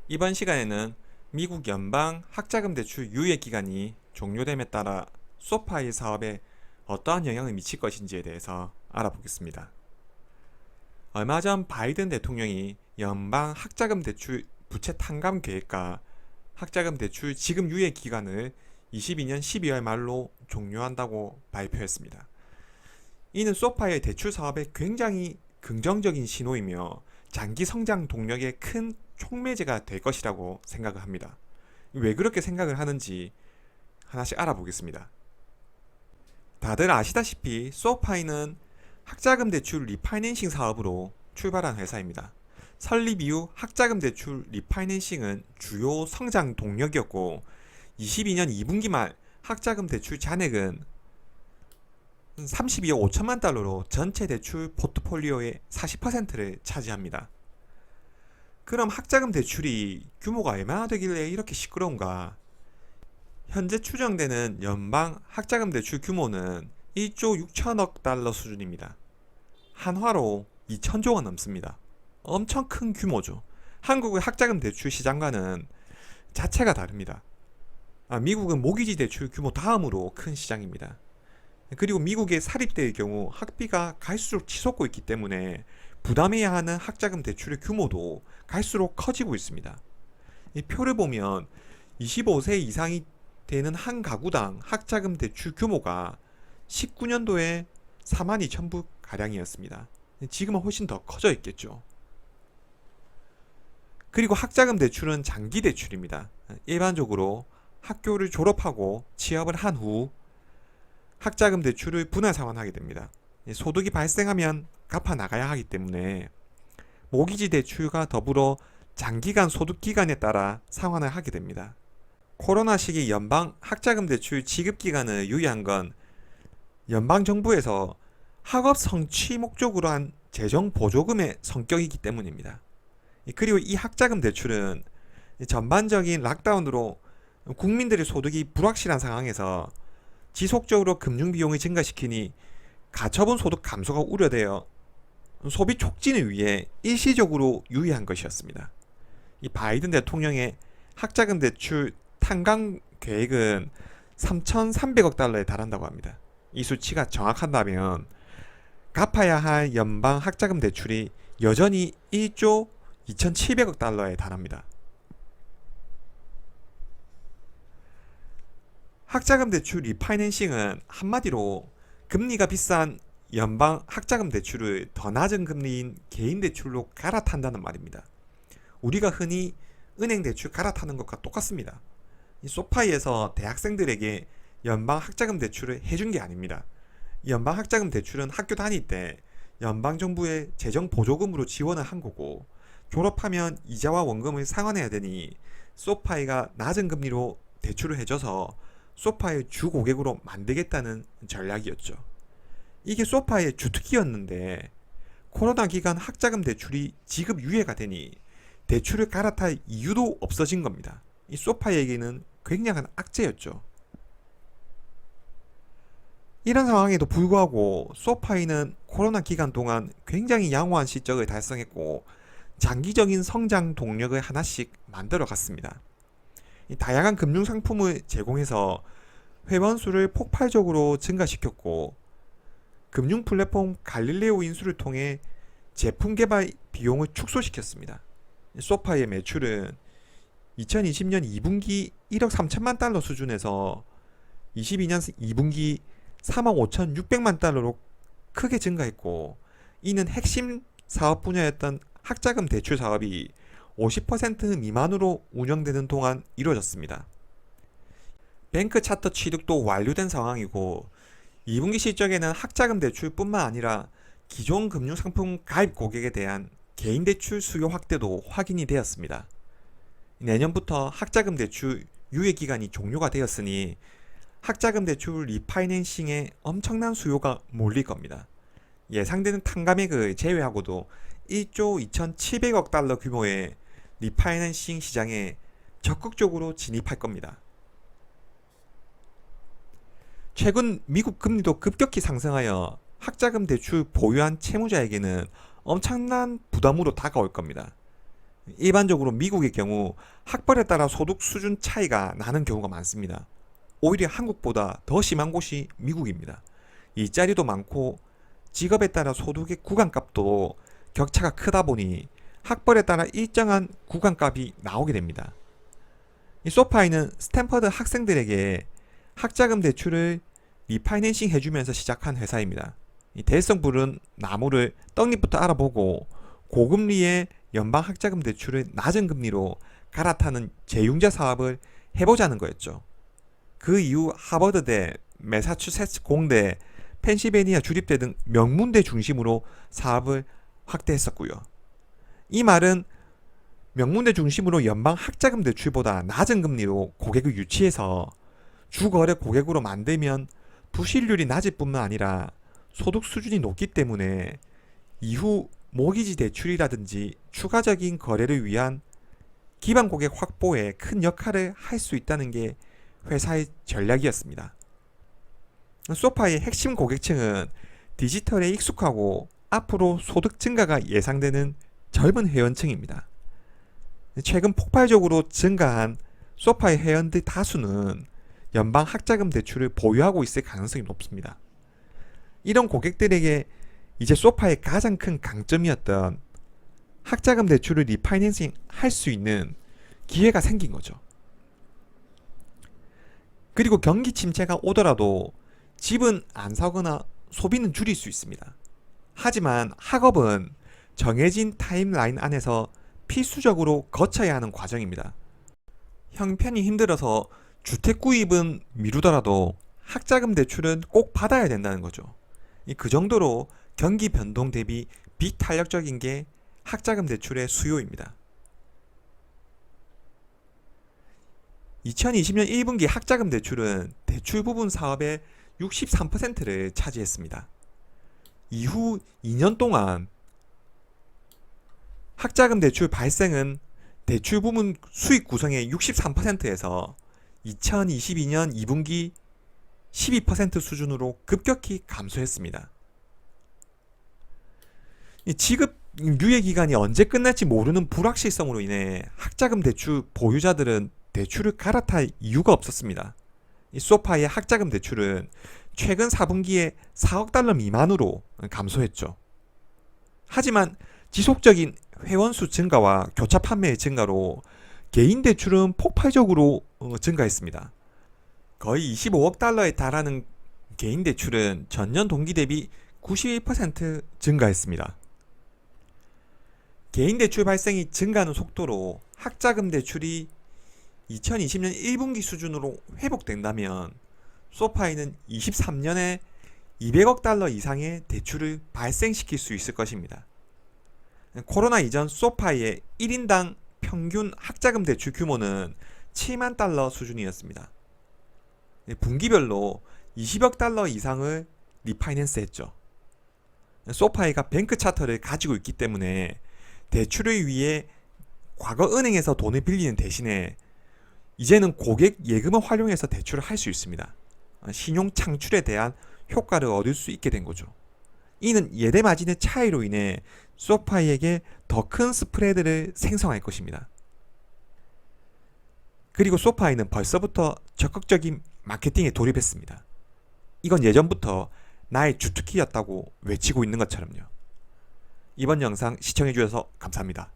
이번 시간에는 미국 연방 학자금 대출 유예 기간이 종료됨에 따라 소파이 사업에 어떠한 영향을 미칠 것인지에 대해서 알아보겠습니다. 얼마 전 바이든 대통령이 연방 학자금 대출 부채 탕감 계획과 학자금 대출 지급 유예 기간을 22년 12월 말로 종료한다고 발표했습니다. 이는 소파의 대출 사업에 굉장히 긍정적인 신호이며 장기 성장 동력의 큰 촉매제가 될 것이라고 생각을 합니다. 왜 그렇게 생각을 하는지 하나씩 알아보겠습니다. 다들 아시다시피 소파이는 학자금 대출 리파이낸싱 사업으로 출발한 회사입니다. 설립 이후 학자금 대출 리파이낸싱은 주요 성장 동력이었고 22년 2분기 말 학자금 대출 잔액은 32억 5천만 달러로 전체 대출 포트폴리오의 40%를 차지합니다. 그럼 학자금 대출이 규모가 얼마나 되길래 이렇게 시끄러운가? 현재 추정되는 연방 학자금 대출 규모는 1조 6천억 달러 수준입니다. 한화로 2천조 원 넘습니다. 엄청 큰 규모죠. 한국의 학자금 대출 시장과는 자체가 다릅니다. 미국은 모기지 대출 규모 다음으로 큰 시장입니다. 그리고 미국의 사립대의 경우 학비가 갈수록 치솟고 있기 때문에 부담해야 하는 학자금 대출의 규모도 갈수록 커지고 있습니다. 이 표를 보면 25세 이상이 되는 한 가구당 학자금 대출 규모가 19년도에 42,000불 가량이었습니다. 지금은 훨씬 더 커져 있겠죠. 그리고 학자금 대출은 장기 대출입니다. 일반적으로 학교를 졸업하고 취업을 한 후 학자금 대출을 분할 상환하게 됩니다. 소득이 발생하면 갚아 나가야 하기 때문에 모기지 대출과 더불어 장기간 소득 기간에 따라 상환을 하게 됩니다. 코로나 시기 연방 학자금 대출 지급 기간을 유예한 건 연방 정부에서 학업 성취 목적으로 한 재정 보조금의 성격이기 때문입니다. 그리고 이 학자금 대출은 전반적인 락다운으로 국민들의 소득이 불확실한 상황에서 지속적으로 금융 비용을 증가시키니 가처분 소득 감소가 우려되어 소비 촉진을 위해 일시적으로 유예한 것이었습니다. 이 바이든 대통령의 학자금 대출 탕감 계획은 3,300억 달러에 달한다고 합니다. 이 수치가 정확한다면 갚아야 할 연방 학자금 대출이 여전히 1조 2,700억 달러에 달합니다. 학자금 대출 리파이낸싱은 한마디로 금리가 비싼 연방 학자금 대출을 더 낮은 금리인 개인 대출로 갈아탄다는 말입니다. 우리가 흔히 은행 대출 갈아타는 것과 똑같습니다. 이 소파이에서 대학생들에게 연방 학자금 대출을 해준 게 아닙니다. 연방 학자금 대출은 학교 다닐 때 연방 정부의 재정 보조금으로 지원을 한 거고 졸업하면 이자와 원금을 상환해야 되니 소파이가 낮은 금리로 대출을 해줘서 소파의 주 고객으로 만들겠다는 전략이었죠. 이게 소파의 주특기였는데 코로나 기간 학자금 대출이 지급 유예가 되니 대출을 갈아탈 이유도 없어진 겁니다. 이 소파에게는 굉장한 악재였죠. 이런 상황에도 불구하고 소파이는 코로나 기간 동안 굉장히 양호한 실적을 달성했고 장기적인 성장 동력을 하나씩 만들어 갔습니다. 다양한 금융 상품을 제공해서 회원 수를 폭발적으로 증가시켰고 금융 플랫폼 갈릴레오 인수를 통해 제품 개발 비용을 축소시켰습니다. 소파의 매출은 2020년 2분기 1억 3천만 달러 수준에서 22년 2분기 3억 5,600만 달러로 크게 증가했고 이는 핵심 사업 분야였던 학자금 대출 사업이 50% 미만으로 운영되는 동안 이루어졌습니다. 뱅크 차터 취득도 완료된 상황이고 2분기 실적에는 학자금 대출뿐만 아니라 기존 금융상품 가입 고객에 대한 개인 대출 수요 확대도 확인이 되었습니다. 내년부터 학자금 대출 유예 기간이 종료가 되었으니 학자금 대출 리파이낸싱에 엄청난 수요가 몰릴 겁니다. 예상되는 탕감액을 제외하고도 1조 2,700억 달러 규모의 리파이낸싱 시장에 적극적으로 진입할 겁니다. 최근 미국 금리도 급격히 상승하여 학자금 대출 보유한 채무자에게는 엄청난 부담으로 다가올 겁니다. 일반적으로 미국의 경우 학벌에 따라 소득 수준 차이가 나는 경우가 많습니다. 오히려 한국보다 더 심한 곳이 미국입니다. 일자리도 많고 직업에 따라 소득의 구간값도 격차가 크다 보니 학벌에 따라 일정한 구간값이 나오게 됩니다. 이 소파이는 스탠퍼드 학생들에게 학자금 대출을 리파이낸싱 해주면서 시작한 회사입니다. 이 대성불은 나무를 떡잎부터 알아보고 고금리의 연방 학자금 대출을 낮은 금리로 갈아타는 재융자 사업을 해보자는 거였죠. 그 이후 하버드대, 매사추세츠 공대, 펜실베니아 주립대 등 명문대 중심으로 사업을 확대했었고요. 이 말은 명문대 중심으로 연방 학자금 대출보다 낮은 금리로 고객을 유치해서 주거래 고객으로 만들면 부실률이 낮을 뿐만 아니라 소득 수준이 높기 때문에 이후 모기지 대출이라든지 추가적인 거래를 위한 기반 고객 확보에 큰 역할을 할 수 있다는 게 회사의 전략이었습니다. 소파의 핵심 고객층은 디지털에 익숙하고 앞으로 소득 증가가 예상되는 젊은 회원층입니다. 최근 폭발적으로 증가한 소파의 회원들 다수는 연방 학자금 대출을 보유하고 있을 가능성이 높습니다. 이런 고객들에게 이제 소파의 가장 큰 강점이었던 학자금 대출을 리파이낸싱 할 수 있는 기회가 생긴 거죠. 그리고 경기 침체가 오더라도 집은 안 사거나 소비는 줄일 수 있습니다. 하지만 학업은 정해진 타임라인 안에서 필수적으로 거쳐야 하는 과정입니다. 형편이 힘들어서 주택 구입은 미루더라도 학자금 대출은 꼭 받아야 된다는 거죠. 그 정도로 경기 변동 대비 비탄력적인 게 학자금 대출의 수요입니다. 2020년 1분기 학자금 대출은 대출 부분 사업의 63%를 차지했습니다. 이후 2년 동안 학자금 대출 발생은 대출 부문 수익 구성의 63%에서 2022년 2분기 12% 수준으로 급격히 감소했습니다. 지급 유예 기간이 언제 끝날지 모르는 불확실성으로 인해 학자금 대출 보유자들은 대출을 갈아탈 이유가 없었습니다. 이 소파의 학자금 대출은 최근 4분기에 4억 달러 미만으로 감소했죠. 하지만 지속적인 회원수 증가와 교차 판매의 증가로 개인 대출은 폭발적으로 증가했습니다. 거의 25억 달러에 달하는 개인 대출은 전년 동기 대비 91% 증가했습니다. 개인 대출 발생이 증가하는 속도로 학자금 대출이 2020년 1분기 수준으로 회복된다면 소파이는 23년에 200억 달러 이상의 대출을 발생시킬 수 있을 것입니다. 코로나 이전 소파이의 1인당 평균 학자금 대출 규모는 7만 달러 수준이었습니다. 분기별로 20억 달러 이상을 리파이낸스 했죠. 소파이가 뱅크 차터를 가지고 있기 때문에 대출을 위해 과거 은행에서 돈을 빌리는 대신에 이제는 고객 예금을 활용해서 대출을 할 수 있습니다. 신용 창출에 대한 효과를 얻을 수 있게 된 거죠. 이는 예대 마진의 차이로 인해 소파이에게 더 큰 스프레드를 생성할 것입니다. 그리고 소파이는 벌써부터 적극적인 마케팅에 돌입했습니다. 이건 예전부터 나의 주특기였다고 외치고 있는 것처럼요. 이번 영상 시청해주셔서 감사합니다.